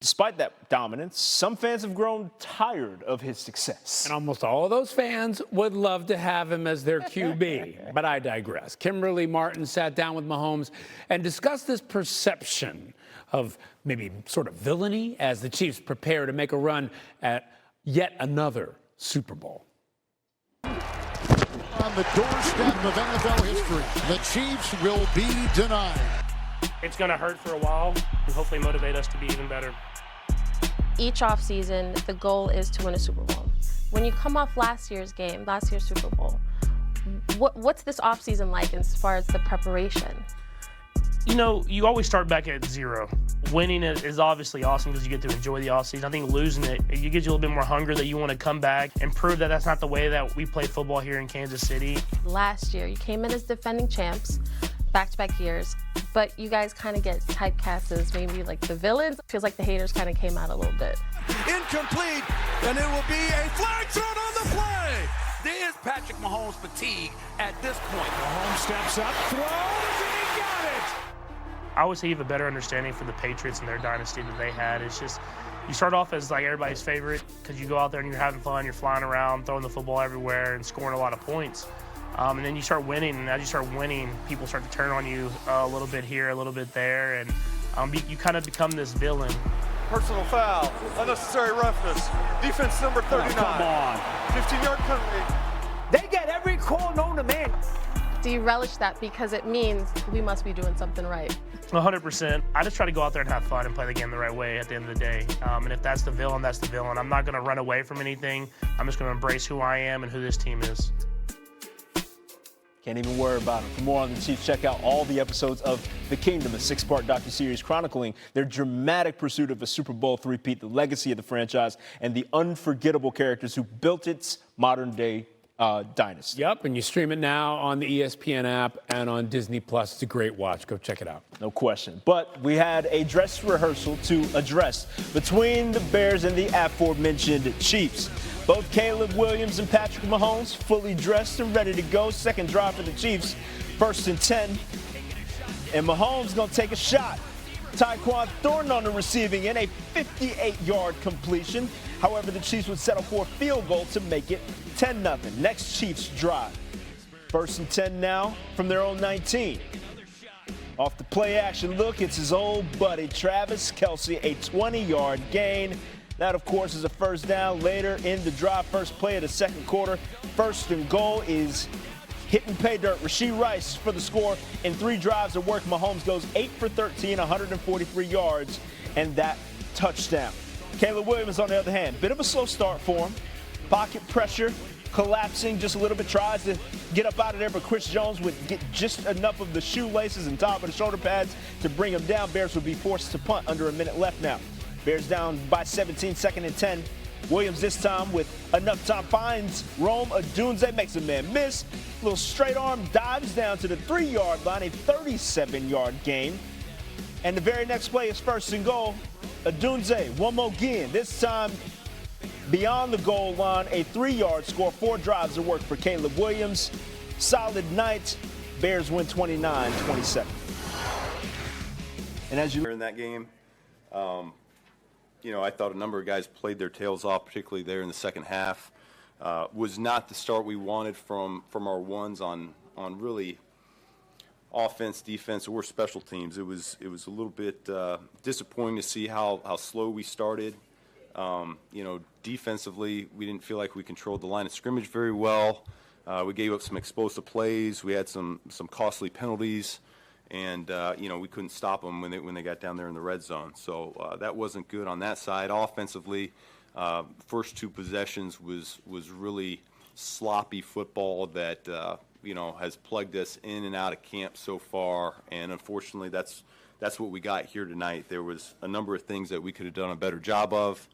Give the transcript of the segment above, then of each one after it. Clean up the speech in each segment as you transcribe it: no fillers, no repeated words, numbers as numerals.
Despite that dominance, some fans have grown tired of his success. And almost all of those fans would love to have him as their QB. But I digress. Kimberly Martin sat down with Mahomes and discussed this perception of maybe sort of villainy as the Chiefs prepare to make a run at yet another Super Bowl. On the doorstep of NFL history, the Chiefs will be denied. It's going to hurt for a while and hopefully motivate us to be even better. Each offseason, the goal is to win a Super Bowl. When you come off last year's game, last year's Super Bowl, what's this offseason like as far as the preparation? You know, you always start back at zero. Winning it is obviously awesome because you get to enjoy the offseason. I think losing it gives you a little bit more hunger that you want to come back and prove that that's not the way that we play football here in Kansas City. Last year, you came in as defending champs, back-to-back years, but you guys kind of get typecast as maybe like the villains. Feels like the haters kind of came out a little bit. Incomplete, and it will be a flag thrown on the play. There is Patrick Mahomes fatigue at this point. Mahomes steps up, throws, and he got it. I would say you have a better understanding for the Patriots and their dynasty that they had. It's just, you start off as like everybody's favorite because you go out there and you're having fun, you're flying around, throwing the football everywhere and scoring a lot of points. And then you start winning, and as you start winning, people start to turn on you a little bit here, a little bit there, and you kind of become this villain. Personal foul, unnecessary roughness, defense number 39. Oh, come on. 15-yard penalty. They get every call known to man. Do you relish that because it means we must be doing something right? 100%. I just try to go out there and have fun and play the game the right way at the end of the day. And if that's the villain, that's the villain. I'm not going to run away from anything. I'm just going to embrace who I am and who this team is. Can't even worry about it. For more on the Chiefs, check out all the episodes of The Kingdom, a 6-part docuseries chronicling their dramatic pursuit of a Super Bowl three-peat, the legacy of the franchise, and the unforgettable characters who built its modern-day dynasty. Yep, and you stream it now on the ESPN app and on Disney+. It's a great watch. Go check it out. No question. But we had a dress rehearsal to address between the Bears and the aforementioned Chiefs. Both Caleb Williams and Patrick Mahomes fully dressed and ready to go. Second drive for the Chiefs, 1st and 10. And Mahomes going to take a shot. Tyquan Thornton on the receiving end, a 58-yard completion. However, the Chiefs would settle for a field goal to make it 10-0. Next Chiefs drive. 1st and 10 now from their own 19. Off the play action look, it's his old buddy Travis Kelce, a 20-yard gain. That, of course, is a first down later in the drive. First play of the second quarter. 1st and goal is hit and pay dirt. Rashee Rice for the score. In 3 drives of work, Mahomes goes 8 for 13, 143 yards, and that touchdown. Caleb Williams, on the other hand, bit of a slow start for him. Pocket pressure, collapsing just a little bit, tries to get up out of there, but Chris Jones would get just enough of the shoelaces and top of the shoulder pads to bring him down. Bears would be forced to punt under a minute left now. Bears down by 17, 2nd and 10. Williams this time with enough time finds Rome Odunze, makes a man miss. Little straight arm dives down to the 3-yard line, a 37-yard gain. And the very next play is 1st and goal. Odunze, one more again. This time beyond the goal line, a 3-yard score. 4 drives of work for Caleb Williams. Solid night. Bears win 29-27. And as you in that game, you know, I thought a number of guys played their tails off, particularly there in the second half. Was not the start we wanted from our ones on really offense, defense, or special teams. It was a little bit disappointing to see how slow we started. You know, defensively, we didn't feel like we controlled the line of scrimmage very well. We gave up some explosive plays. We had some costly penalties. And, you know, we couldn't stop them when they got down there in the red zone. So that wasn't good on that side. Offensively, first 2 possessions was really sloppy football that, you know, has plugged us in and out of camp so far. And unfortunately, that's what we got here tonight. There was a number of things that we could have done a better job of.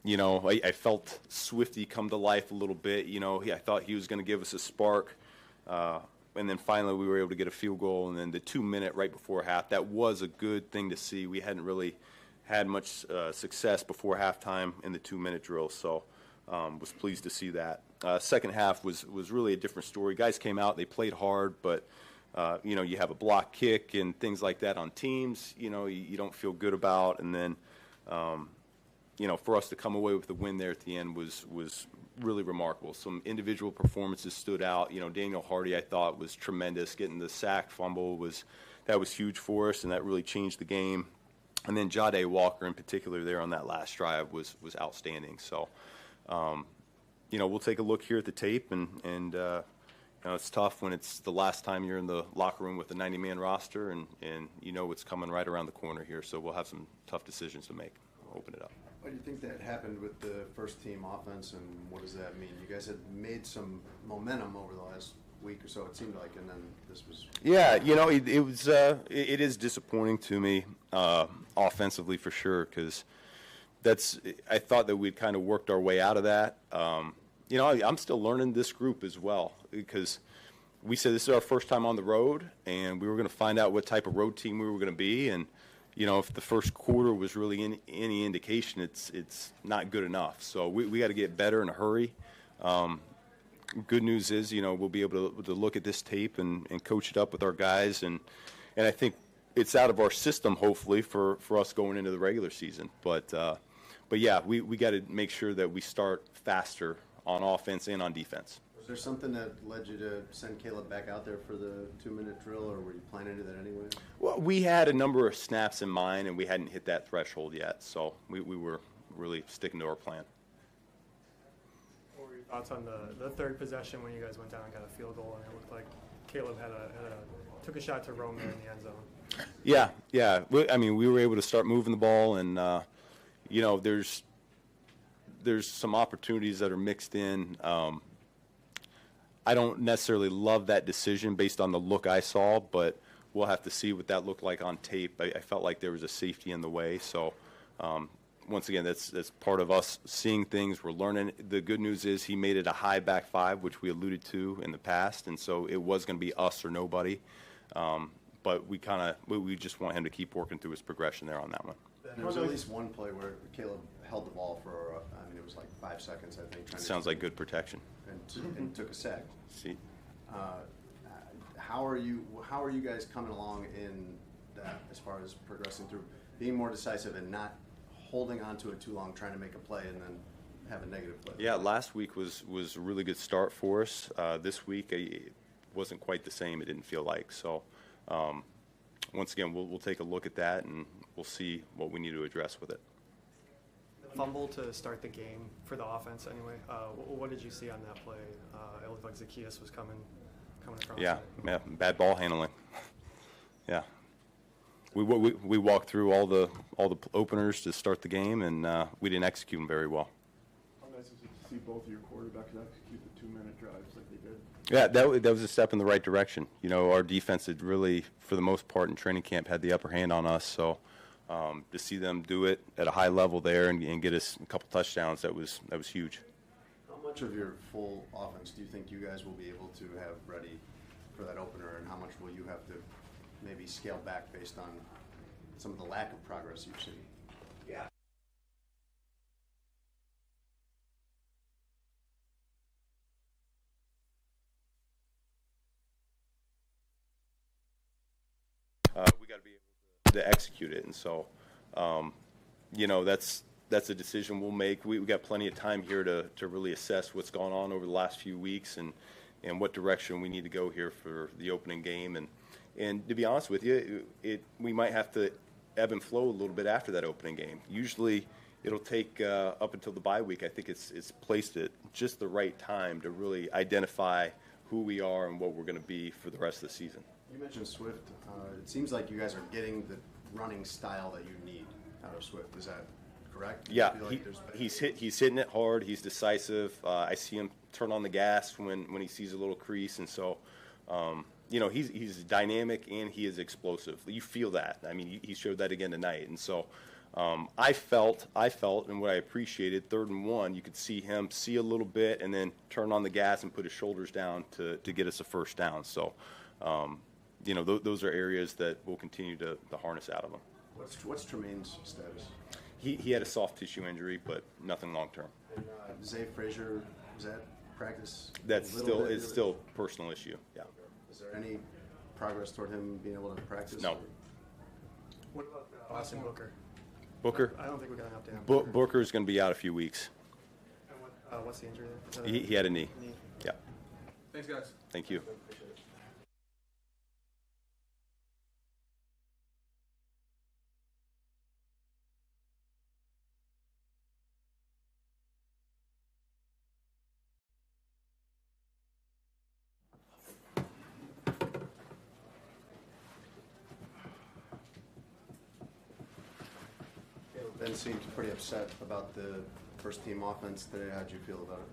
You know, I felt Swifty come to life a little bit. You know, I thought he was going to give us a spark. And then finally we were able to get a field goal, and then the 2-minute right before half, that was a good thing to see. We hadn't really had much success before halftime in the 2-minute drill, so was pleased to see that. Second half was really a different story. Guys came out, they played hard, but you have a block kick and things like that on teams, you don't feel good about. And then, for us to come away with the win there at the end was really remarkable. Some individual performances stood out. Daniel Hardy, I thought, was tremendous. Getting the sack fumble was huge for us, and that really changed the game. And then Jade Walker in particular there on that last drive was outstanding. So, we'll take a look here at the tape, and it's tough when it's the last time you're in the locker room with a 90-man roster, and it's coming right around the corner here. So we'll have some tough decisions to make. We'll open it up. Why do you think that happened with the first-team offense, and what does that mean? You guys had made some momentum over the last week or so, it seemed like, and then this was... Yeah, it is disappointing to me offensively for sure, because I thought that we'd kind of worked our way out of that. I'm still learning this group as well, because we said this is our first time on the road, and we were going to find out what type of road team we were going to be, and if the first quarter was really any indication, it's not good enough. So we got to get better in a hurry. Good news is, we'll be able to look at this tape and coach it up with our guys, and I think it's out of our system, hopefully, for us going into the regular season. But yeah, we got to make sure that we start faster on offense and on defense. Was there something that led you to send Caleb back out there for the 2-minute drill, or were you planning to do that anyway? Well, we had a number of snaps in mind, and we hadn't hit that threshold yet, so we were really sticking to our plan. What were your thoughts on the third possession when you guys went down and got a field goal, and it looked like Caleb took a shot to roam there in the end zone? Yeah. We were able to start moving the ball, and there's some opportunities that are mixed in. I don't necessarily love that decision based on the look I saw, but we'll have to see what that looked like on tape. I felt like there was a safety in the way. So, once again, that's part of us seeing things. We're learning. The good news is he made it a high back five, which we alluded to in the past, and so it was going to be us or nobody. But we just want him to keep working through his progression there on that one. There was at least one play where Caleb held the ball for, it was like 5 seconds, I think. Sounds like good protection. And took a sack. See. How are you guys coming along in that as far as progressing through, being more decisive and not holding on to it too long, trying to make a play and then have a negative play? Yeah, last week was a really good start for us. This week it wasn't quite the same. It didn't feel like. So once again, we'll take a look at that, and we'll see what we need to address with it. Fumble to start the game for the offense anyway. What did you see on that play? It looked like Zacchaeus was coming across. Yeah, bad ball handling. Yeah, we walked through all the openers to start the game, and we didn't execute them very well. How nice is it to see both of your quarterbacks execute the 2-minute drives like they did? Yeah, that was a step in the right direction. Our defense had really, for the most part in training camp, had the upper hand on us. So to see them do it at a high level there and get us a couple touchdowns, that was huge. How much of your full offense do you think you guys will be able to have ready for that opener, and how much will you have to maybe scale back based on some of the lack of progress you've seen? Yeah. We got to be able to execute it, and so that's a decision we'll make. We got plenty of time here to really assess what's gone on over the last few weeks and what direction we need to go here for the opening game. And to be honest with you, we might have to ebb and flow a little bit after that opening game. Usually it'll take up until the bye week. I think it's placed at just the right time to really identify who we are and what we're going to be for the rest of the season. You mentioned Swift. It seems like you guys are getting the running style that you need out of Swift. Is that correct? Yeah, he's hitting it hard. He's decisive. I see him turn on the gas when he sees a little crease, and so he's dynamic and he is explosive. You feel that. I mean, he showed that again tonight, and so I felt, and what I appreciated, 3rd and 1, you could see him see a little bit and then turn on the gas and put his shoulders down to get us a first down. So. Those are areas that we'll continue to harness out of him. What's Tremaine's status? He had a soft tissue injury, but nothing long term. And Zay Frazier, was that practice? It's still a personal issue. Yeah. Is there any progress toward him being able to practice? No. Or? What about Austin Booker? Booker? I don't think we got an update on Booker is going to be out a few weeks. And what's the injury there? He had a knee. Yeah. Thanks, guys. Thank you. Ben seemed pretty upset about the first team offense today. How'd you feel about it?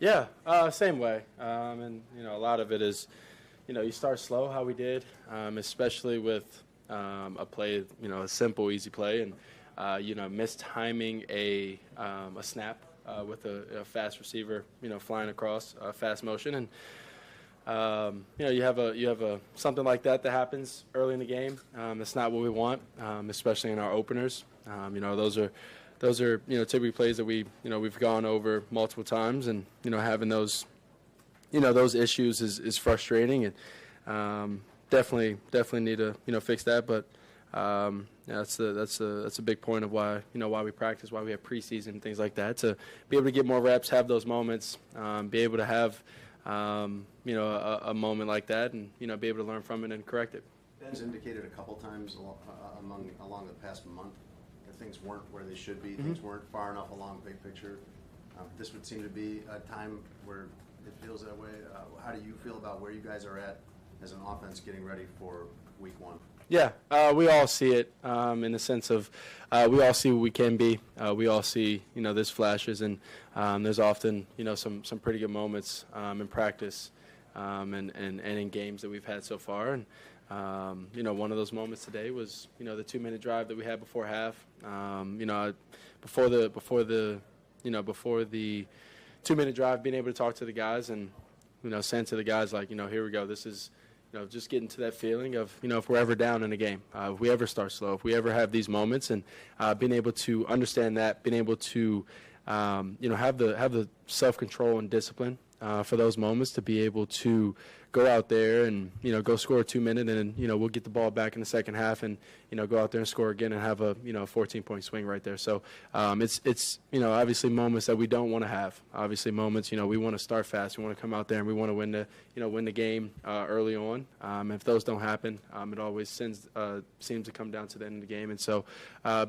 Yeah, same way. And, a lot of it is, you start slow, how we did, especially with a play, a simple, easy play, and, mistiming a snap with a fast receiver, flying across fast motion. And, you have a something like that happens early in the game. It's not what we want, especially in our openers. Those are typically plays that we've gone over multiple times, and having those issues is frustrating, and definitely need to fix that. But that's a big point of why we practice, why we have preseason, things like that, to be able to get more reps, have those moments, be able to have a moment like that, and be able to learn from it and correct it. Ben's indicated a couple times along the past month that things weren't where they should be, things weren't far enough along big picture. This would seem to be a time where it feels that way. How do you feel about where you guys are at as an offense getting ready for week one? Yeah, we all see it in the sense of we all see what we can be. We all see, there's flashes, and there's often, some pretty good moments in practice and in games that we've had so far. And, one of those moments today was, the 2-minute drive that we had before half. Before the 2-minute drive, being able to talk to the guys and, saying to the guys, like, here we go, this is, just getting to that feeling of, if we're ever down in a game, if we ever start slow, if we ever have these moments, and being able to understand that, being able to, have the self-control and discipline for those moments, to be able to go out there and, go score a 2-minute, and, we'll get the ball back in the second half and, go out there and score again and have a, 14-point swing right there. So it's obviously moments that we don't want to have. Obviously moments, we want to start fast. We want to come out there and we want to win the game early on. If those don't happen, it always seems to come down to the end of the game. And so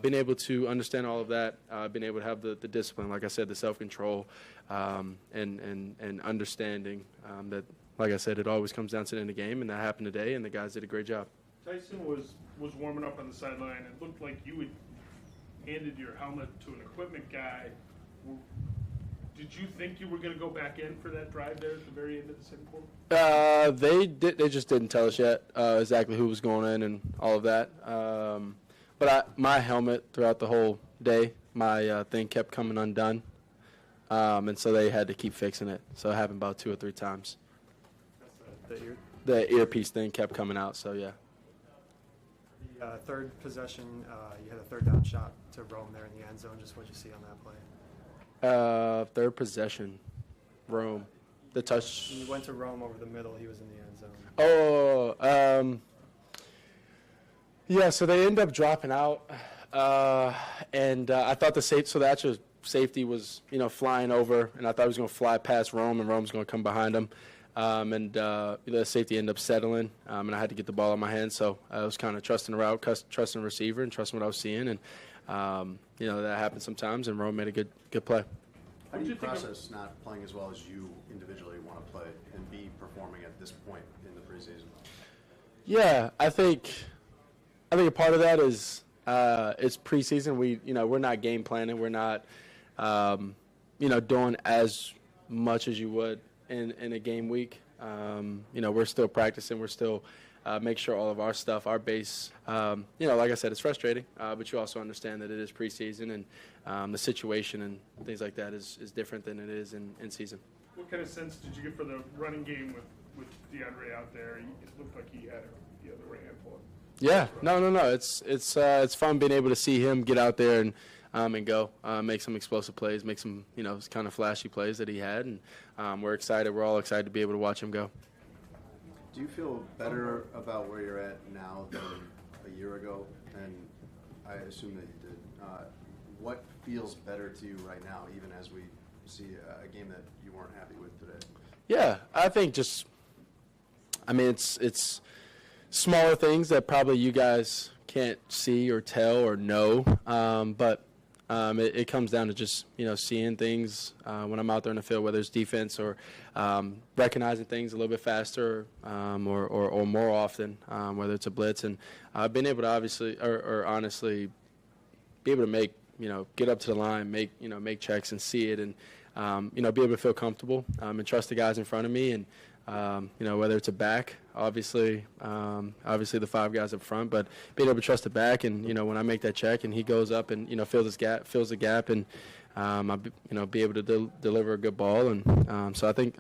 being able to understand all of that, being able to have the discipline, like I said, the self-control, and understanding that, like I said, it always comes down to the end of the game, and that happened today, and the guys did a great job. Tyson was warming up on the sideline. It looked like you had handed your helmet to an equipment guy. Did you think you were going to go back in for that drive there at the very end of the second quarter? They just didn't tell us yet exactly who was going in and all of that. But my helmet throughout the whole day, my thing kept coming undone, and so they had to keep fixing it. So it happened about 2 or 3 times. The earpiece thing kept coming out, so yeah. The third possession, you had a third down shot to Rome there in the end zone. Just what you see on that play? Third possession, Rome. The touch. He went to Rome over the middle. He was in the end zone. Yeah, so they end up dropping out. And I thought the actual safety was, flying over, and I thought he was going to fly past Rome, and Rome's going to come behind him. The safety ended up settling, and I had to get the ball in my hands. So I was kind of trusting the route, trusting the receiver, and trusting what I was seeing. And, that happens sometimes, and Rome made a good play. How do you process not playing as well as you individually want to play and be performing at this point in the preseason? Yeah, I think a part of that is it's preseason. We're not game planning. We're not, doing as much as you would in a game week. We're still practicing. We're still make sure all of our stuff, our base, like I said, it's frustrating, but you also understand that it is preseason, and the situation and things like that is different than it is in season. What kind of sense did you get for the running game with DeAndre out there? It looked like he had the other handful. Yeah, no. It's fun being able to see him get out there and go make some explosive plays, make some kind of flashy plays that he had, and we're excited. We're all excited to be able to watch him go. Do you feel better about where you're at now than a year ago? And I assume that you did. What feels better to you right now, even as we see a game that you weren't happy with today? Yeah, I think it's smaller things that probably you guys can't see or tell or know, but it comes down to just seeing things when I'm out there in the field, whether it's defense or recognizing things a little bit faster or more often, whether it's a blitz, and being able to honestly be able to make get up to the line, make checks and see it, and be able to feel comfortable and trust the guys in front of me, and whether it's a back, obviously the 5 guys up front, but being able to trust the back, and when I make that check and he goes up and fills the gap, and I'll be able to deliver a good ball, and so I think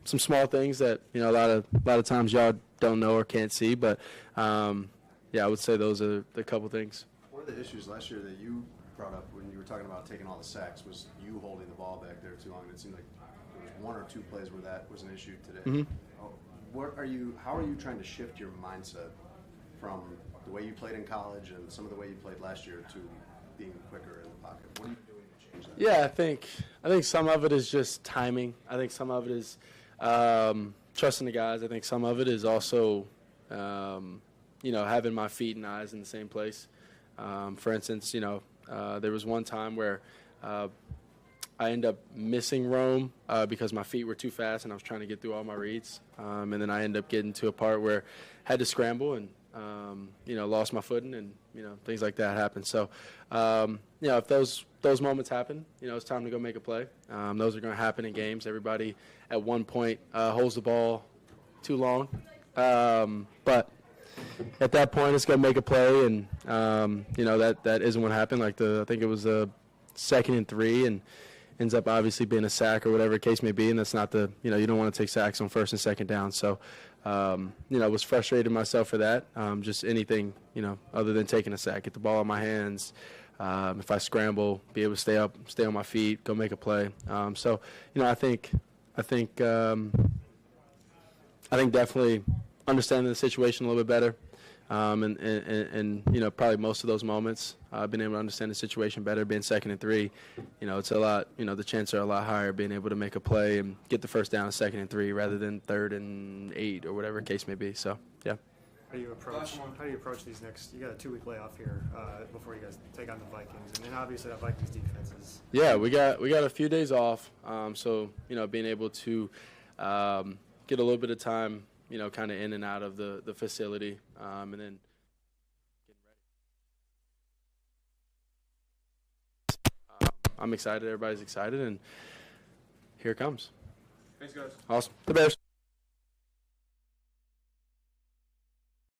some small things that a lot of times y'all don't know or can't see, but I would say those are the couple things. One of the issues last year that you brought up when you were talking about taking all the sacks was you holding the ball back there too long, and it seemed like there was 1 or 2 plays where that was an issue today. Mm-hmm. How are you trying to shift your mindset from the way you played in college and some of the way you played last year to being quicker in the pocket? What are you doing to change that? Yeah, I think some of it is just timing. I think some of it is trusting the guys. I think some of it is also having my feet and eyes in the same place. For instance, there was one time where I ended up missing Rome because my feet were too fast and I was trying to get through all my reads. And then I ended up getting to a part where I had to scramble and, lost my footing, and, things like that happen. So, if those moments happen, it's time to go make a play. Those are going to happen in games. Everybody at one point holds the ball too long. But at that point, it's going to make a play, and, that isn't what happened. I think it was a 2nd and 3, and ends up obviously being a sack or whatever the case may be, and that's not you don't want to take sacks on 1st and 2nd down. So, was frustrated myself for that. Just anything, other than taking a sack, get the ball in my hands. If I scramble, be able to stay on my feet, go make a play. So, I think definitely understanding the situation a little bit better, and probably most of those moments, being able to understand the situation better, being 2nd and 3, it's a lot, the chances are a lot higher being able to make a play and get the 1st down at 2nd and 3 rather than 3rd and 8 or whatever the case may be. So, yeah. How do you approach these next? You got a 2-week layoff here before you guys take on the Vikings, and then obviously that Vikings defense is. Yeah, we got a few days off, so being able to get a little bit of time, kind of in and out of the facility, and then getting ready. I'm excited. Everybody's excited, and here it comes. Thanks, guys. Awesome. The Bears.